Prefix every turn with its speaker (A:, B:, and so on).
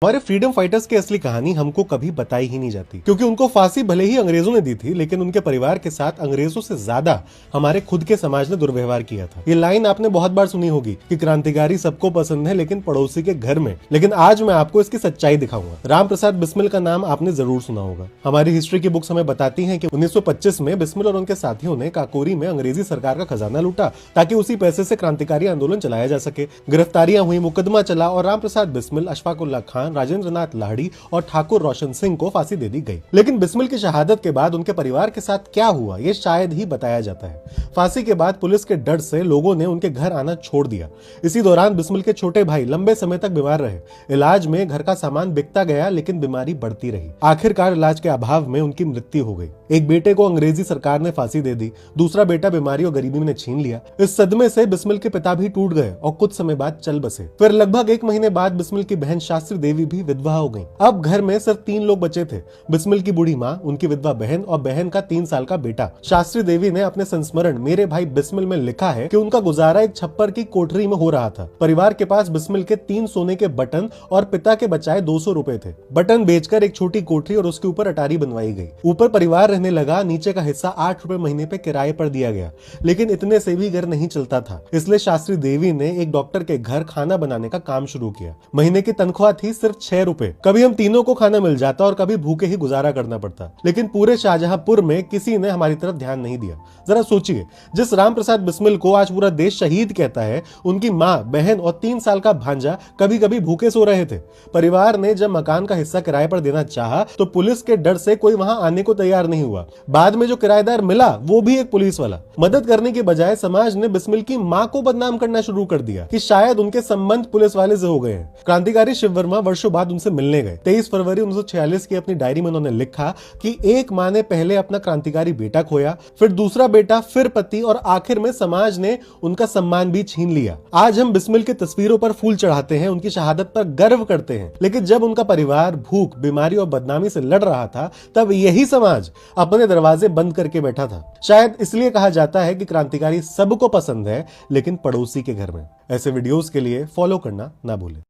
A: हमारे freedom fighters की असली कहानी हमको कभी बताई ही नहीं जाती, क्योंकि उनको फांसी भले ही अंग्रेजों ने दी थी, लेकिन उनके परिवार के साथ अंग्रेजों से ज्यादा हमारे खुद के समाज ने दुर्व्यवहार किया था। ये लाइन आपने बहुत बार सुनी होगी कि क्रांतिकारी सबको पसंद है लेकिन पड़ोसी के घर में। लेकिन आज मैं आपको इसकी सच्चाई दिखाऊंगा। राम प्रसाद बिस्मिल का नाम आपने जरूर सुना होगा। हमारी हिस्ट्री की बुक्स हमें बताती हैं कि 1925 में बिस्मिल और उनके साथियों ने काकोरी में अंग्रेजी सरकार का खजाना लूटा ताकि उसी पैसे से क्रांतिकारी आंदोलन चलाया जा सके। गिरफ्तारियां हुई, मुकदमा चला और राम प्रसाद बिस्मिल, अशफाकुल्ला खान, राजेंद्र नाथ लाहिड़ी और ठाकुर रोशन सिंह को फांसी दे दी गई। लेकिन बिस्मिल की शहादत के बाद उनके परिवार के साथ क्या हुआ, ये शायद ही बताया जाता है। फांसी के बाद पुलिस के डर से लोगों ने उनके घर आना छोड़ दिया। इसी दौरान बिस्मिल के छोटे भाई लंबे समय तक बीमार रहे। इलाज में घर का सामान बिकता गया, लेकिन बीमारी बढ़ती रही। आखिरकार इलाज के अभाव में उनकी मृत्यु हो गई। एक बेटे को अंग्रेजी सरकार ने फांसी दे दी, दूसरा बेटा बीमारी और गरीबी ने छीन लिया। इस सदमे से बिस्मिल के पिता भी टूट गए और कुछ समय बाद चल बसे। फिर लगभग 1 महीने बाद बिस्मिल की बहन शास्त्री देवी भी विधवा हो गई। अब घर में सिर्फ 3 लोग बचे थे, बिस्मिल की बूढ़ी माँ, उनकी विधवा बहन और बहन का 3 साल का बेटा। शास्त्री देवी ने अपने संस्मरण मेरे भाई बिस्मिल में लिखा है कि उनका गुजारा एक छप्पर की कोठरी में हो रहा था। परिवार के पास बिस्मिल के 3 सोने के बटन और पिता के बचाए 200 रुपए थे। बटन बेचकर एक छोटी कोठरी और उसके ऊपर अटारी बनवाई गई। ऊपर परिवार रहने लगा, नीचे का हिस्सा 8 रुपए महीने पे किराए पर दिया गया। लेकिन इतने से भी घर नहीं चलता था, इसलिए शास्त्री देवी ने एक डॉक्टर के घर खाना बनाने का काम शुरू किया। महीने की तनख्वाह थी सिर्फ 6 रुपए। कभी हम तीनों को खाना मिल जाता और कभी भूखे ही गुजारा करना पड़ता। लेकिन पूरे शाहजहांपुर में किसी ने हमारी तरफ ध्यान नहीं दिया। जरा सोचिए, जिस राम प्रसाद बिस्मिल को आज पूरा देश शहीद कहता है, उनकी माँ, बहन और 3 साल का भांजा कभी कभी भूखे सो रहे थे। परिवार ने जब मकान का हिस्सा किराए पर देना चाहा तो पुलिस के डर से कोई वहां आने को तैयार नहीं हुआ। बाद में जो किराएदार मिला वो भी एक पुलिस वाला। मदद करने के बजाय समाज ने बिस्मिल की माँ को बदनाम करना शुरू कर दिया कि शायद उनके संबंध पुलिस वाले से हो गए हैं। क्रांतिकारी शिव वर्मा वर्षों बाद उनसे मिलने गए। 23 फरवरी 1946 की अपनी डायरी में उन्होंने लिखा कि एक माँ ने पहले अपना क्रांतिकारी बेटा खोया, फिर दूसरा बेटा, फिर पति और आखिर में समाज ने उनका सम्मान भी छीन लिया। आज हम बिस्मिल की तस्वीरों पर फूल चढ़ाते हैं, उनकी शहादत पर गर्व करते हैं, लेकिन जब उनका परिवार भूख, बीमारी और बदनामी से लड़ रहा था, तब यही समाज अपने दरवाजे बंद करके बैठा था। शायद इसलिए कहा जाता है कि क्रांतिकारी सबको पसंद है, लेकिन पड़ोसी के घर में। ऐसे वीडियोस के लिए फॉलो करना ना भूलें।